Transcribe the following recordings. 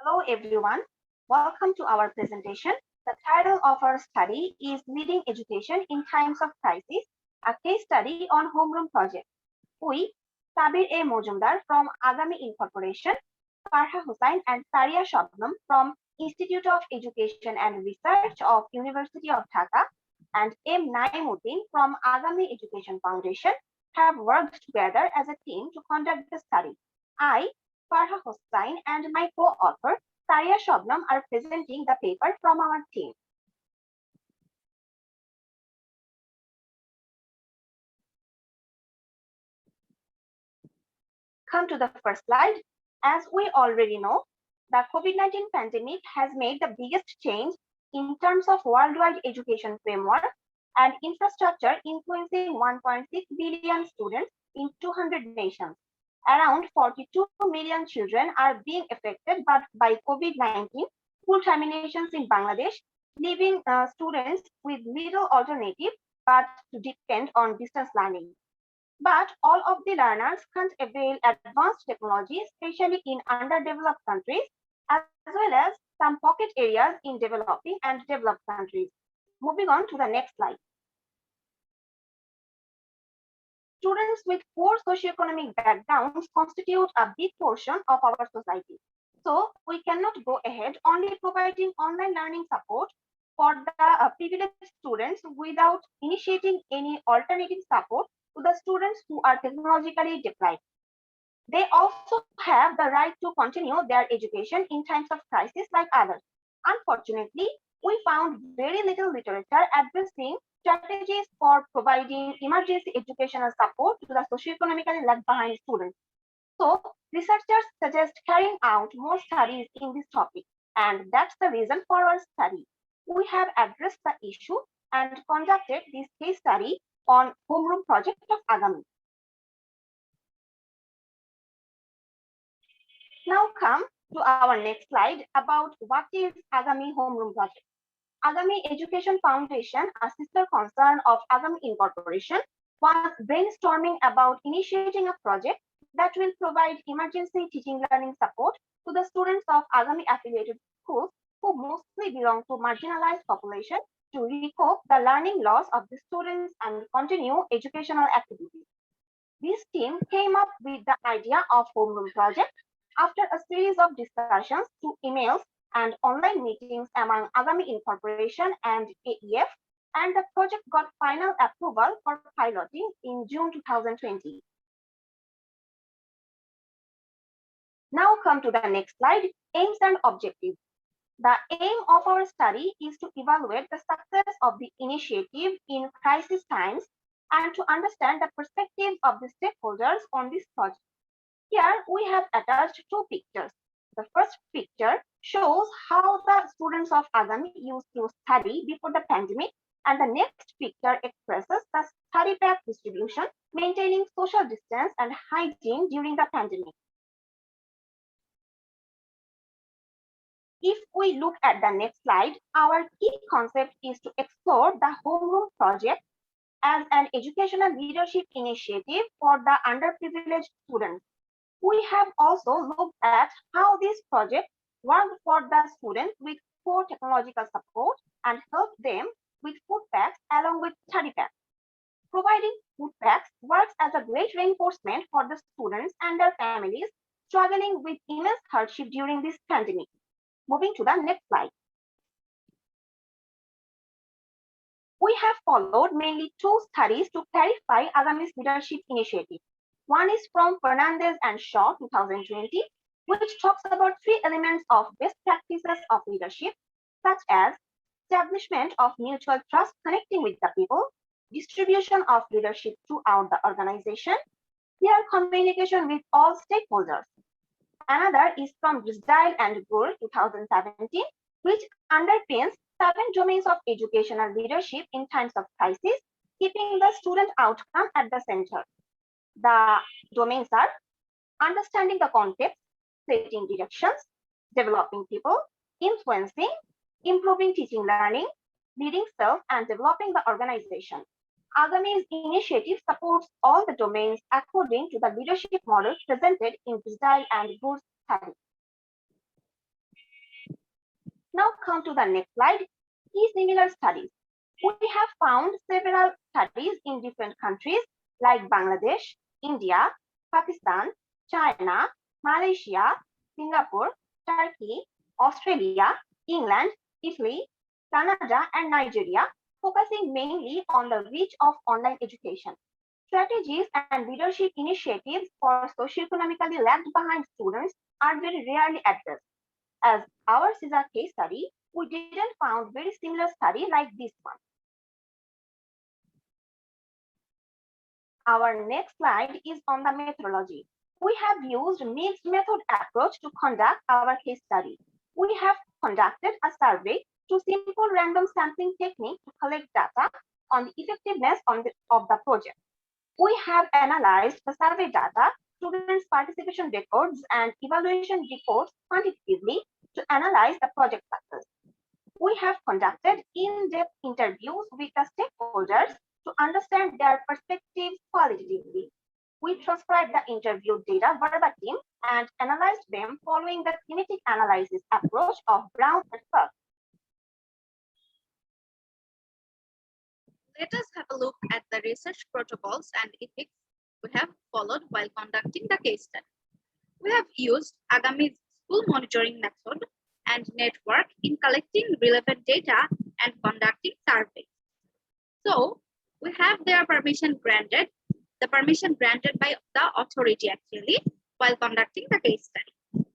Hello everyone, welcome to our presentation. The title of our study is Leading Education in Times of Crisis, a case study on Homeroom project. We, Sabir A. Mojumdar from Agami Incorporation, Farha Hussain and Saria Shabnam from Institute of Education and Research of University of Dhaka and M. Naimuddin from Agami Education Foundation have worked together as a team to conduct the study. I, Farha Hussain and my co-author, Saria Shabnam are presenting the paper from our team. Come to the first slide. As we already know, the COVID-19 pandemic has made the biggest change in terms of worldwide education framework and infrastructure, influencing 1.6 billion students in 200 nations. Around 42 million children are being affected by COVID-19 school terminations in Bangladesh, leaving students with little alternative but to depend on distance learning. But all of the learners can't avail advanced technology, especially in underdeveloped countries, as well as some pocket areas in developing and developed countries. Moving on to the next slide. Students with poor socioeconomic backgrounds constitute a big portion of our society. So we cannot go ahead only providing online learning support for the privileged students without initiating any alternative support to the students who are technologically deprived. They also have the right to continue their education in times of crisis like others. Unfortunately, we found very little literature addressing strategies for providing emergency educational support to the socioeconomically lag behind students. So, researchers suggest carrying out more studies in this topic, and that's the reason for our study. We have addressed the issue and conducted this case study on Homeroom project of Agami. Now come to our next slide about what is Agami Homeroom project. Agami Education Foundation, a sister concern of Agami Incorporation, was brainstorming about initiating a project that will provide emergency teaching learning support to the students of Agami affiliated schools who mostly belong to marginalized population to recoup the learning loss of the students and continue educational activities. This team came up with the idea of Homeroom project after a series of discussions through emails and online meetings among Agami Incorporation and AEF, and the project got final approval for piloting in June 2020. Now come to the next slide, aims and objectives. The aim of our study is to evaluate the success of the initiative in crisis times and to understand the perspectives of the stakeholders on this project. Here we have attached two pictures. The first picture shows how the students of Agami used to study before the pandemic, and the next picture expresses the study pack distribution, maintaining social distance and hygiene during the pandemic. If we look at the next slide, our key concept is to explore the Homeroom project as an educational leadership initiative for the underprivileged students. We have also looked at how this project worked for the students with poor technological support and helped them with food packs along with study packs. Providing food packs works as a great reinforcement for the students and their families struggling with immense hardship during this pandemic. Moving to the next slide. We have followed mainly two studies to clarify Agami's leadership initiative. One is from Fernandez and Shaw 2020, which talks about three elements of best practices of leadership, such as establishment of mutual trust connecting with the people, distribution of leadership throughout the organization, clear communication with all stakeholders. Another is from Brisdale and Gould 2017, which underpins 7 domains of educational leadership in times of crisis, keeping the student outcome at the center. The domains are understanding the context, setting directions, developing people, influencing, improving teaching learning, leading self, and developing the organization. Agami's initiative supports all the domains according to the leadership model presented in Brisdale and Gould's study. Now come to the next slide, key similar studies. We have found several studies in different countries like Bangladesh, India, Pakistan, China, Malaysia, Singapore, Turkey, Australia, England, Italy, Canada, and Nigeria, focusing mainly on the reach of online education. Strategies and leadership initiatives for socioeconomically left behind students are very rarely addressed. As ours is a case study, we didn't found very similar study like this one. Our next slide is on the methodology. We have used mixed method approach to conduct our case study. We have conducted a survey to simple random sampling technique to collect data on the effectiveness of the project. We have analyzed the survey data, students' participation records, and evaluation reports quantitatively to analyze the project success. We have conducted in-depth interviews with the stakeholders to understand their perspectives qualitatively. We transcribed the interview data verbatim and analyzed them following the thematic analysis approach of Brown and Kirk. Let us have a look at the research protocols and ethics we have followed while conducting the case study. We have used Agami's school monitoring method and network in collecting relevant data and conducting surveys. So, we have their permission granted, the permission granted by the authority actually, while conducting the case study.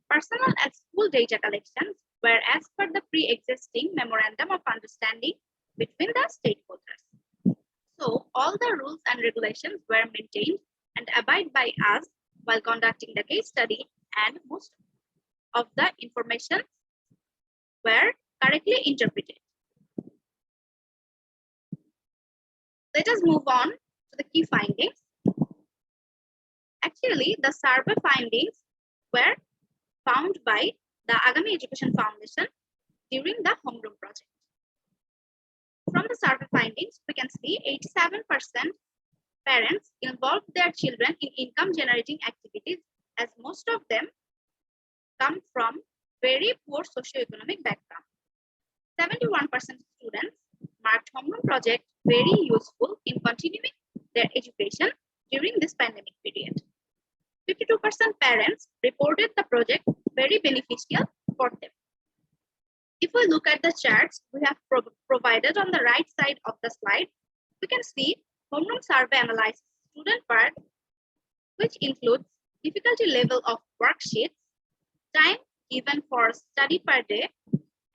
Personal and school data collections were as per the pre-existing memorandum of understanding between the stakeholders. So, all the rules and regulations were maintained and abide by us while conducting the case study, and most of the information were correctly interpreted. Let us move on to the key findings. Actually, the survey findings were found by the Agami Education Foundation during the Homeroom project. From the survey findings, we can see 87% parents involved their children in income generating activities, as most of them come from very poor socioeconomic background. 71% students marked Homeroom project very useful in continuing their education during this pandemic period. 52% parents reported the project very beneficial for them. If we look at the charts we have provided on the right side of the slide, we can see Homeroom survey analyzes student work, which includes difficulty level of worksheets, time given for study per day,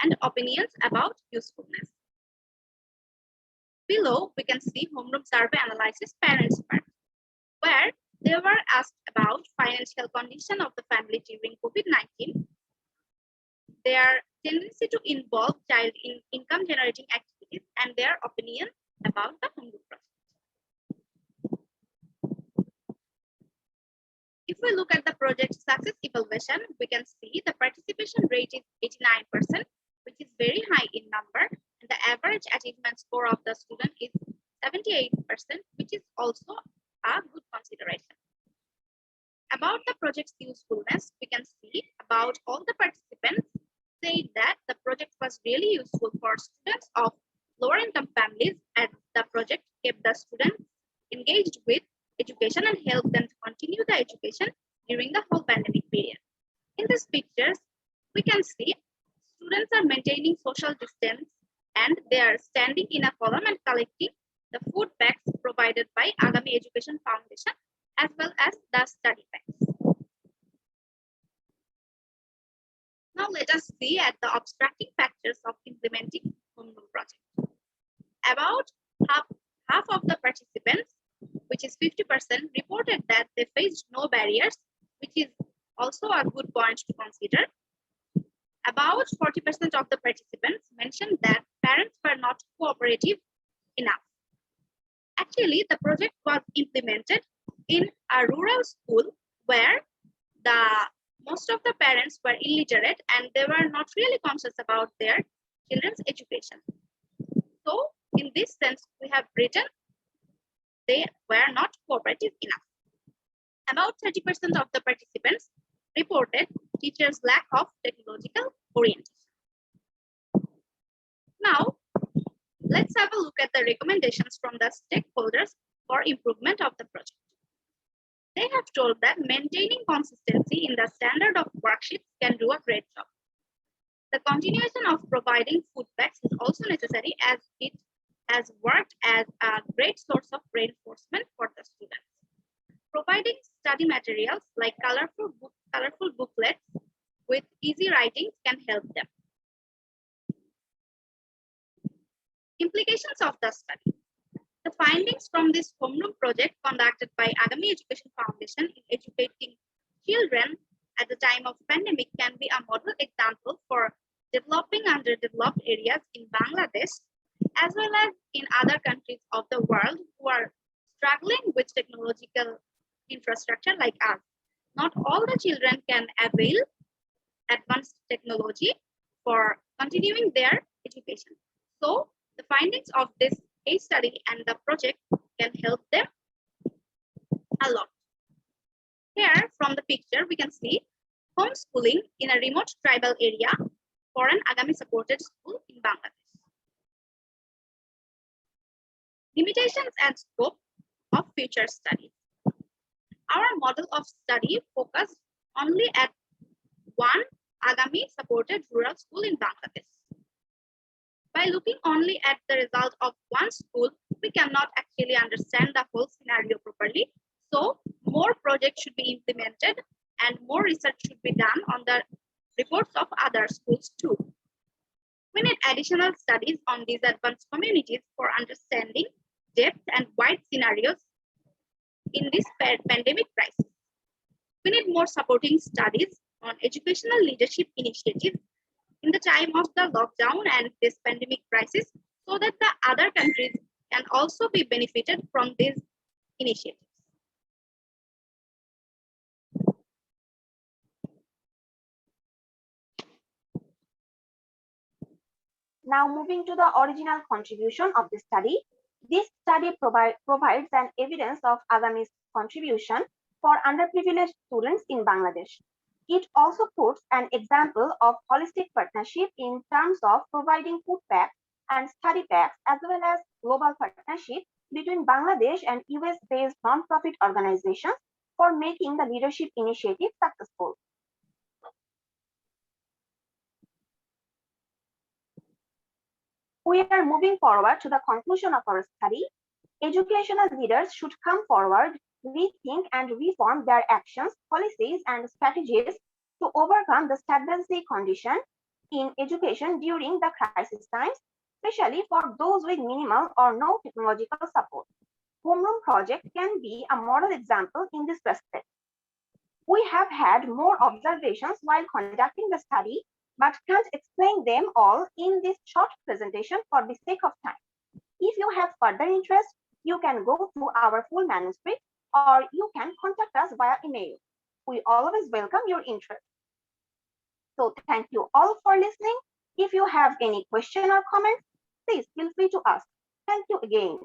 and opinions about usefulness. Below, we can see Homeroom survey analyzes parents' work, where they were asked about financial condition of the family during COVID-19, their tendency to involve child in income generating activities, and their opinion about the Homeroom project. If we look at the project success evaluation, we can see the participation rate is 89%, which is very high in number, and the average achievement score of the student is 78%, which is also a good consideration. About the project's usefulness, we can see about all the participants said that the project was really useful for students of lower income families, and the project kept the students engaged with education and helped them to continue the education during the whole pandemic period. In these pictures, we can see students are maintaining social distance and they are standing in a column and collecting the food bags provided by Agami Education Foundation as well as the study bags. Now let us see at the obstructing factors of implementing Homeroom project. About half of the participants, which is 50%, reported that they faced no barriers, which is also a good point to consider. About 40% of the participants mentioned that parents were not cooperative enough. Actually, the project was implemented in a rural school where most of the parents were illiterate and they were not really conscious about their children's education. So, in this sense, we have written they were not cooperative enough. About 30% of the participants reported teachers' lack of technological orientation. Now, let's have a look at the recommendations from the stakeholders for improvement of the project. They have told that maintaining consistency in the standard of worksheets can do a great job. The continuation of providing food packs is also necessary as it has worked as a great source of reinforcement for the students. Providing study materials like colorful booklets with easy writings can help them. Implications of the study. The findings from this homeroom project conducted by Agami Education Foundation in educating children at the time of pandemic can be a model example for developing underdeveloped areas in Bangladesh as well as in other countries of the world who are struggling with technological infrastructure like us. Not all the children can avail advanced technology for continuing their education. So the findings of this case study and the project can help them a lot. Here from the picture, we can see homeschooling in a remote tribal area for an Agami supported school in Bangladesh. Limitations and scope of future studies. Our model of study focused only at one Agami supported rural school in Bangladesh. By looking only at the result of one school, we cannot actually understand the whole scenario properly. So more projects should be implemented and more research should be done on the reports of other schools too. We need additional studies on these advanced communities for understanding depth and wide scenarios in this pandemic crisis. We need more supporting studies on educational leadership initiatives in the time of the lockdown and this pandemic crisis so that the other countries can also be benefited from these initiatives. Now moving to the original contribution of the study. This study provides an evidence of Agami's contribution for underprivileged students in Bangladesh. It also puts an example of holistic partnership in terms of providing food packs and study packs, as well as global partnership between Bangladesh and US-based non-profit organizations for making the leadership initiative successful. We are moving forward to the conclusion of our study. Educational leaders should come forward, rethink and reform their actions, policies, and strategies to overcome the stagnancy condition in education during the crisis times, especially for those with minimal or no technological support. Homeroom project can be a model example in this respect. We have had more observations while conducting the study, but can't explain them all in this short presentation for the sake of time. If you have further interest, you can go through our full manuscript or you can contact us via email. We always welcome your interest. So thank you all for listening. If you have any question or comments, please feel free to ask. Thank you again.